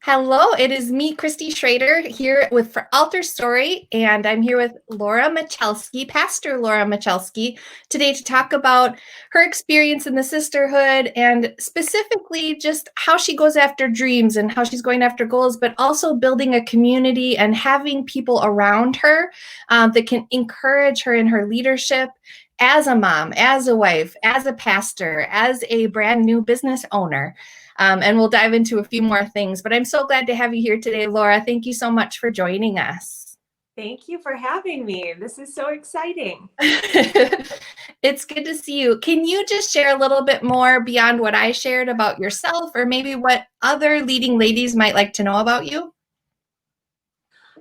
Hello, it is me, Christy Schrader, here with For Altar Story, and I'm here with Laura Michalski, Pastor Laura Michalski, today to talk about her experience in the sisterhood and specifically just how she goes after dreams and how she's going after goals, but also building a community and having people around her that can encourage her in her leadership as a mom, as a wife, as a pastor, as a brand new business owner. And we'll dive into a few more things. But I'm so glad to have you here today, Laura. Thank you so much for joining us. Thank you for having me. This is so exciting. It's good to see you. Can you just share a little bit more beyond what I shared about yourself, or maybe what other leading ladies might like to know about you?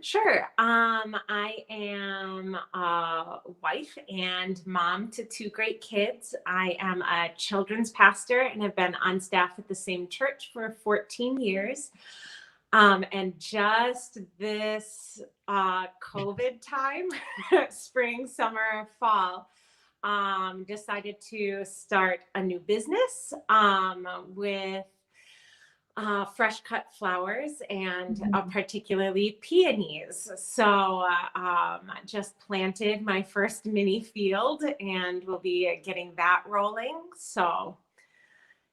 Sure. I am a wife and mom to two great kids. I am a children's pastor and have been on staff at the same church for 14 years. And just this COVID time, spring, summer, fall, decided to start a new business with fresh cut flowers and particularly peonies. So just planted my first mini field and we'll be getting that rolling. So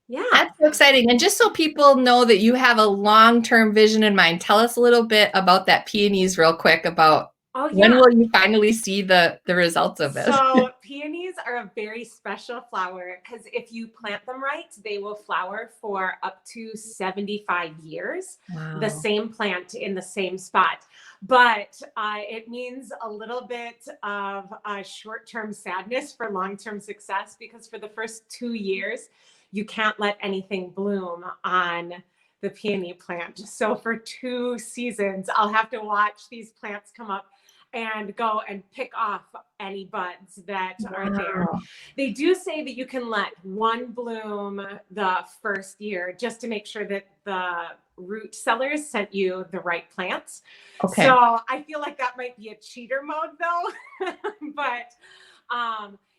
yeah. That's so exciting. And just so people know that you have a long-term vision in mind, tell us a little bit about that peonies real quick about when will you finally see the results of this? So peonies are a very special flower because if you plant them right, they will flower for up to 75 years, the same plant in the same spot. But it means a little bit of short-term sadness for long-term success because for the first 2 years, you can't let anything bloom on the peony plant. So for 2 seasons, I'll have to watch these plants come up and go and pick off any buds that are there. They do say that you can let one bloom the first year just to make sure that the root sellers sent you the right plants. Okay. So I feel like that might be a cheater mode though. But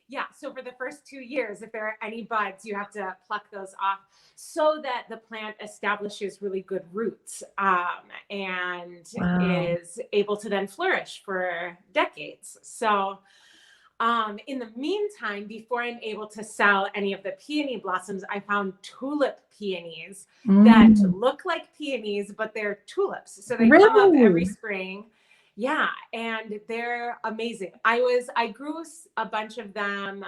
yeah, so for the first 2 years, if there are any buds, you have to pluck those off so that the plant establishes really good roots and is able to then flourish for decades. So in the meantime, before I'm able to sell any of the peony blossoms, I found tulip peonies that look like peonies, but they're tulips. So they come up every spring. Yeah, and they're amazing. I grew a bunch of them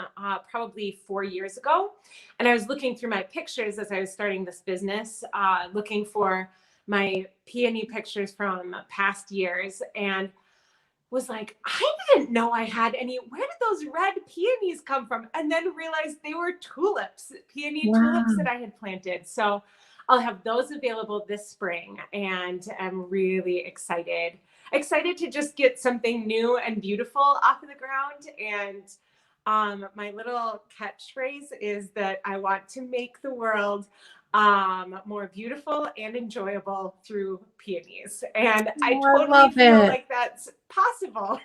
probably 4 years ago, and I was looking through my pictures as I was starting this business, looking for my peony pictures from past years, and was like, I didn't know I had any. Where did those red peonies come from? And then realized they were tulips, peony tulips that I had planted. So I'll have those available this spring, and I'm really excited to just get something new and beautiful off of the ground. And my little catchphrase is that I want to make the world more beautiful and enjoyable through peonies. And I totally feel like that's possible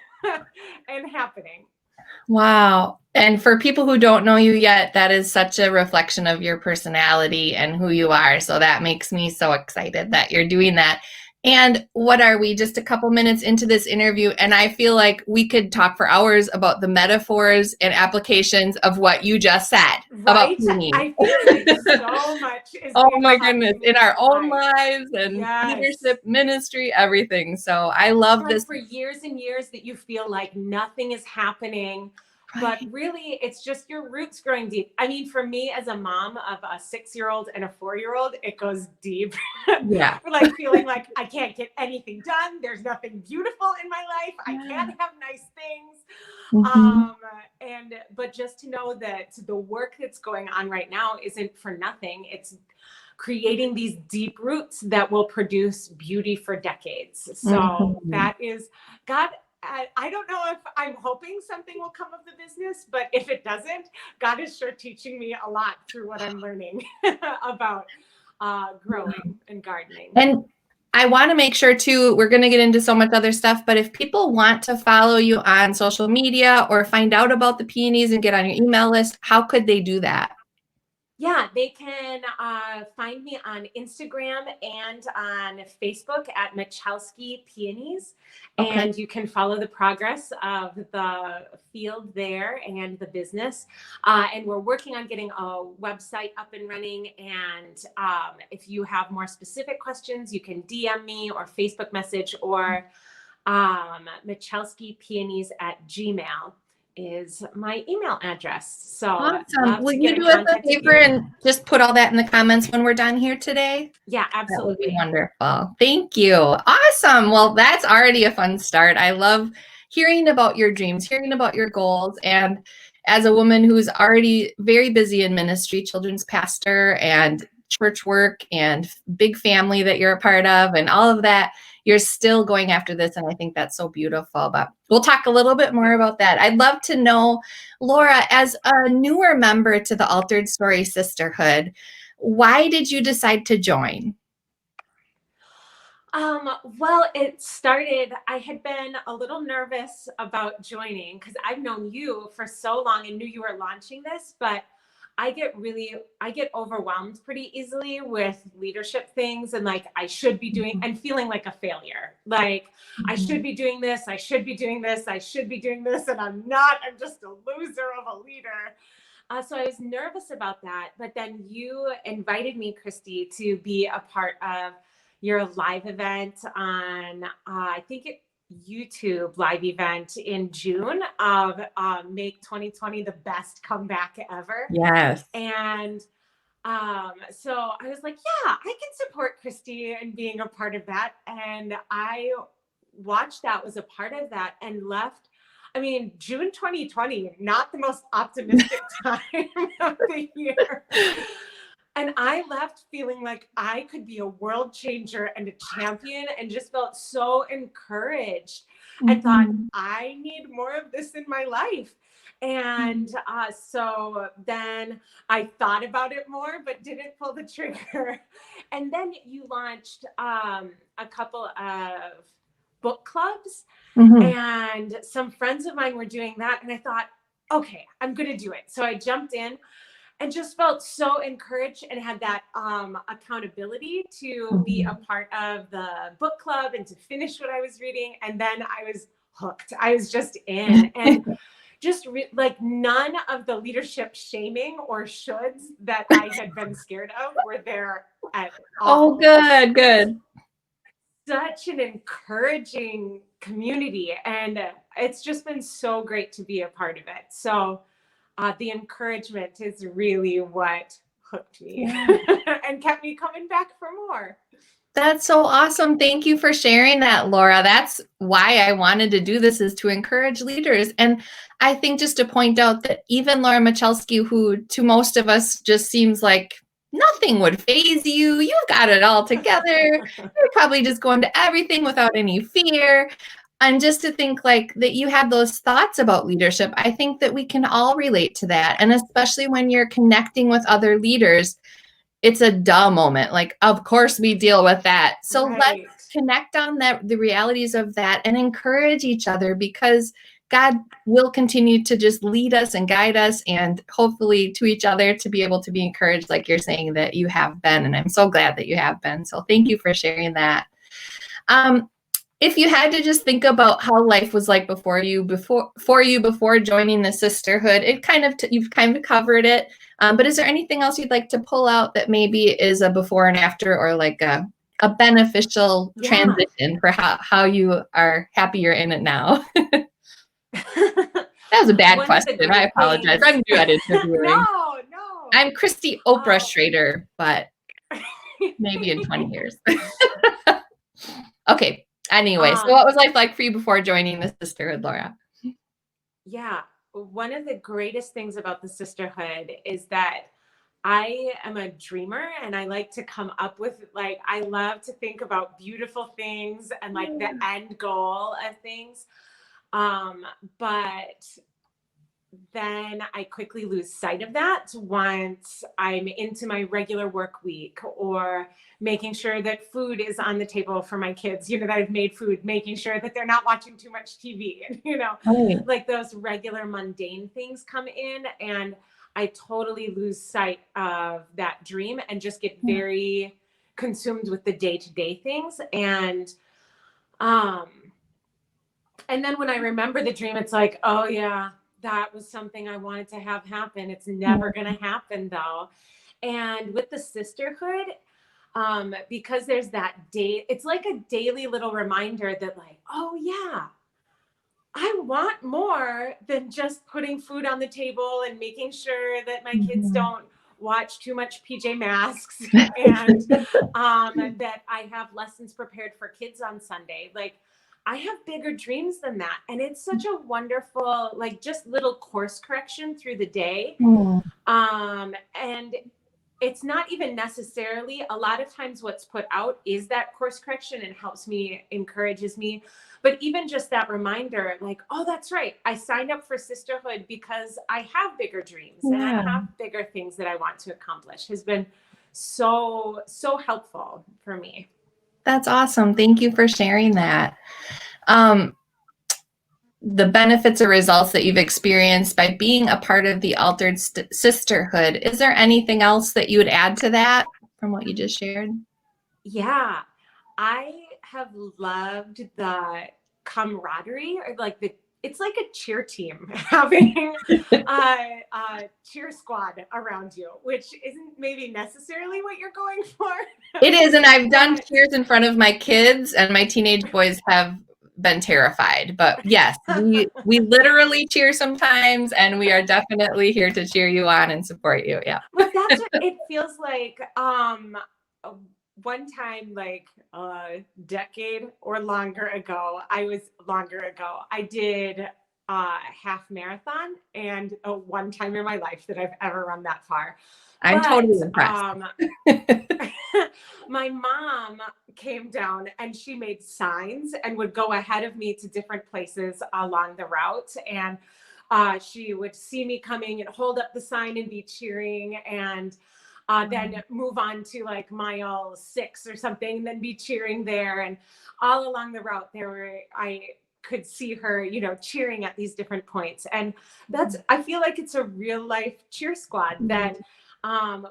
and happening. Wow. And for people who don't know you yet, that is such a reflection of your personality and who you are. So that makes me so excited that you're doing that. And what are we, just a couple minutes into this interview, and I feel like we could talk for hours about the metaphors and applications of what you just said about peonies. I feel like so much is oh my goodness, in our own lives and leadership, ministry, everything. So I love this. For years and years that you feel like nothing is happening. But really, it's just your roots growing deep. I mean, for me as a mom of a 6-year-old and a 4-year-old, it goes deep. Yeah. Like feeling like I can't get anything done. There's nothing beautiful in my life. I can't have nice things. But just to know that the work that's going on right now isn't for nothing. It's creating these deep roots that will produce beauty for decades. So that is God. I don't know if I'm hoping something will come of the business, but if it doesn't, God is sure teaching me a lot through what I'm learning about growing and gardening. And I want to make sure too, we're going to get into so much other stuff, but if people want to follow you on social media or find out about the peonies and get on your email list, how could they do that? Yeah, they can find me on Instagram and on Facebook at Michalski Peonies. Okay. And you can follow the progress of the field there and the business. And we're working on getting a website up and running. And if you have more specific questions, you can DM me or Facebook message, or Michalskipeonies at Gmail is my email address. So Awesome. love Will to you get do in us a contact with favor you. and just put all that in the comments when we're done here today? Yeah, That would be absolutely. wonderful. Thank you. Awesome. Well, that's already a fun start. I love hearing about your dreams, hearing about your goals. And as a woman who's already very busy in ministry, children's pastor and church work and big family that you're a part of and all of that, you're still going after this. And I think that's so beautiful. But we'll talk a little bit more about that. I'd love to know, Laura, as a newer member to the Altered Story Sisterhood, why did you decide to join? Well, it started, I had been a little nervous about joining because I've known you for so long and knew you were launching this, but I get overwhelmed pretty easily with leadership things, and like I should be doing and feeling like a failure. Like I should be doing this, I should be doing this, I should be doing this, and I'm not. I'm just a loser of a leader. So I was nervous about that, but then you invited me, Christy, to be a part of your live event on, I think YouTube live event in June of Make 2020 the best comeback ever. Yes. And so I was like, yeah, I can support Christy in being a part of that. And I watched that, was a part of that, and left. I mean, June 2020, not the most optimistic time of the year. And I left feeling like I could be a world changer and a champion, and just felt so encouraged and thought, I need more of this in my life. And so then I thought about it more, but didn't pull the trigger. And then you launched a couple of book clubs, and some friends of mine were doing that. And I thought, okay, I'm going to do it. So I jumped in and just felt so encouraged and had that accountability to be a part of the book club and to finish what I was reading. And then I was hooked. I was just in, and just like none of the leadership shaming or shoulds that I had been scared of were there at all. Oh, good, good. Such an encouraging community, and it's just been so great to be a part of it. So the encouragement is really what hooked me and kept me coming back for more. That's so awesome. Thank you for sharing that, Laura. That's why I wanted to do this, is to encourage leaders. And I think just to point out that even Laura Michalski, who to most of us just seems like nothing would faze you, you've got it all together. You're probably just going to everything without any fear. And just to think like that you have those thoughts about leadership, I think that we can all relate to that. And especially when you're connecting with other leaders, it's a duh moment. Like, of course we deal with that. So let's connect on that, the realities of that, and encourage each other, because God will continue to just lead us and guide us, and hopefully to each other, to be able to be encouraged like you're saying that you have been. And I'm so glad that you have been. So thank you for sharing that. If you had to just think about how life was like before joining the sisterhood, it kind of you've kind of covered it. But is there anything else you'd like to pull out that maybe is a before and after, or like a beneficial transition for how you are happy you're in it now? That was a bad question. I apologize. I'm new at interviewing. No. I'm Christy Oprah Schrader, but maybe in 20 years. Okay. Anyway, so what was life like for you before joining the sisterhood, Laura? Yeah. One of the greatest things about the sisterhood is that I am a dreamer, and I like to come up with, like, I love to think about beautiful things and like the end goal of things. But then I quickly lose sight of that once I'm into my regular work week, or making sure that food is on the table for my kids, that I've made food, making sure that they're not watching too much TV, and, like those regular mundane things come in. And I totally lose sight of that dream and just get very consumed with the day-to-day things. Um, and then when I remember the dream, it's like, oh yeah, that was something I wanted to have happen. It's never going to happen though. And with the sisterhood, because there's that day, it's like a daily little reminder that like, oh yeah, I want more than just putting food on the table and making sure that my kids don't watch too much PJ Masks and that I have lessons prepared for kids on Sunday. Like I have bigger dreams than that. And it's such a wonderful, like just little course correction through the day. And it's not even necessarily, a lot of times what's put out is that course correction and helps me, encourages me. But even just that reminder, like, oh, that's right. I signed up for Sisterhood because I have bigger dreams and I have bigger things that I want to accomplish has been so, so helpful for me. That's awesome. Thank you for sharing that. The benefits or results that you've experienced by being a part of the Altered Sisterhood. Is there anything else that you would add to that from what you just shared? Yeah, I have loved the camaraderie or like it's like a cheer team having a cheer squad around you, which isn't maybe necessarily what you're going for. It is, and I've done cheers in front of my kids, and my teenage boys have been terrified. But yes, we literally cheer sometimes, and we are definitely here to cheer you on and support you. Yeah. But that's what it feels like. One time, like a decade or longer ago, I did a half marathon, and one time in my life that I've ever run that far. I'm totally impressed. My mom came down and she made signs and would go ahead of me to different places along the route. And she would see me coming and hold up the sign and be cheering, and then move on to like mile 6 or something, then be cheering there. And all along the route I could see her, cheering at these different points. And I feel like it's a real life cheer squad that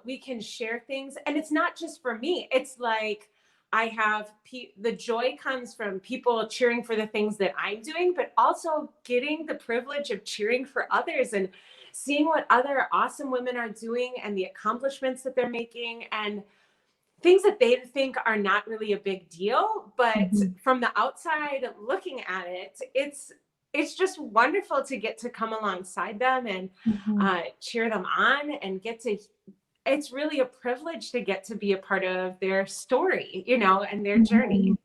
we can share things. And it's not just for me. It's like I have the joy comes from people cheering for the things that I'm doing, but also getting the privilege of cheering for others and seeing what other awesome women are doing and the accomplishments that they're making and things that they think are not really a big deal. But from the outside looking at it, it's just wonderful to get to come alongside them and cheer them on and it's really a privilege to get to be a part of their story, and their journey.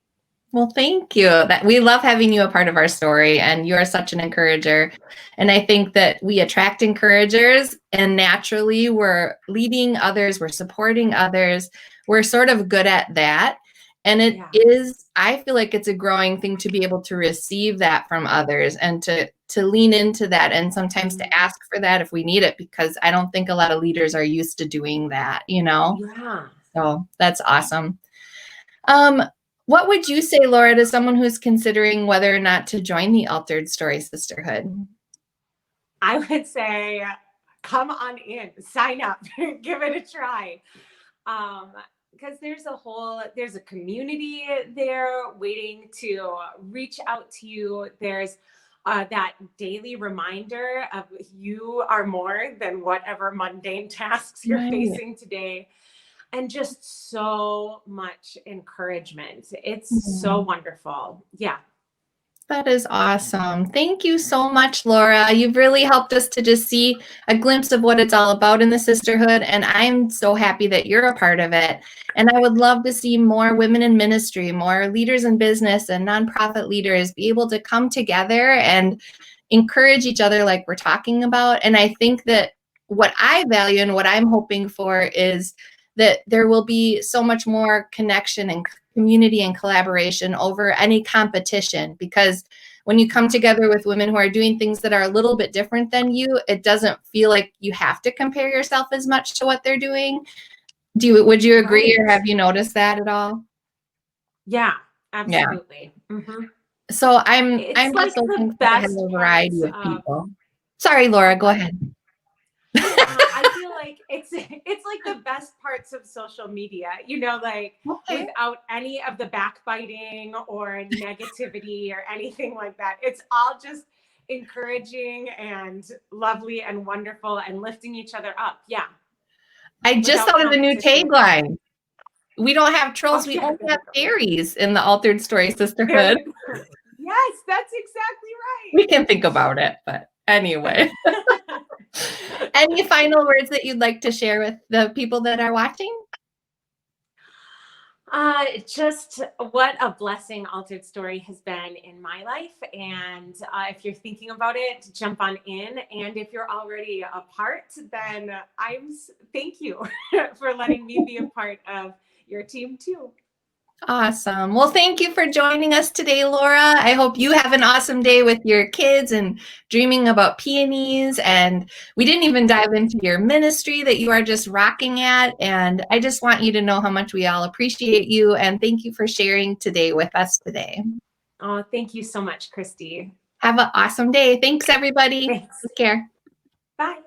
Well, thank you. We love having you a part of our story, and you are such an encourager. And I think that we attract encouragers, and naturally we're leading others, we're supporting others. We're sort of good at that. And it is, I feel like it's a growing thing to be able to receive that from others and to lean into that, and sometimes to ask for that if we need it, because I don't think a lot of leaders are used to doing that, Yeah. So that's awesome. What would you say, Laura, to someone who's considering whether or not to join the Altered Story Sisterhood? I would say, come on in, sign up, give it a try. Because there's a community there waiting to reach out to you. There's that daily reminder of you are more than whatever mundane tasks you're facing today. And just so much encouragement. It's so wonderful. Yeah. That is awesome. Thank you so much, Laura. You've really helped us to just see a glimpse of what it's all about in the sisterhood. And I'm so happy that you're a part of it. And I would love to see more women in ministry, more leaders in business and nonprofit leaders be able to come together and encourage each other like we're talking about. And I think that what I value and what I'm hoping for is that there will be so much more connection and community and collaboration over any competition, because when you come together with women who are doing things that are a little bit different than you, it doesn't feel like you have to compare yourself as much to what they're doing. Would you agree, or have you noticed that at all? Yeah, absolutely. Yeah. So I'm like also thankful to have a variety of people. Sorry, Laura, go ahead. I feel like it's like the best parts of social media, like Okay. without any of the backbiting or negativity or anything like that. It's all just encouraging and lovely and wonderful and lifting each other up. Yeah. I just Without thought of a new competition. tagline. We don't have Oh, trolls, we yeah, only there have you go. fairies in the Altered Story Sisterhood. Yes, that's exactly right. We can think about it, but anyway. Any final words that you'd like to share with the people that are watching? Just what a blessing Altered Story has been in my life. And if you're thinking about it, jump on in. And if you're already a part, then thank you for letting me be a part of your team too. Awesome. Well, thank you for joining us today, Laura. I hope you have an awesome day with your kids and dreaming about peonies. And we didn't even dive into your ministry that you are just rocking at. And I just want you to know how much we all appreciate you. And thank you for sharing today with us today. Oh, thank you so much, Christy. Have an awesome day. Thanks, everybody. Thanks. Take care. Bye.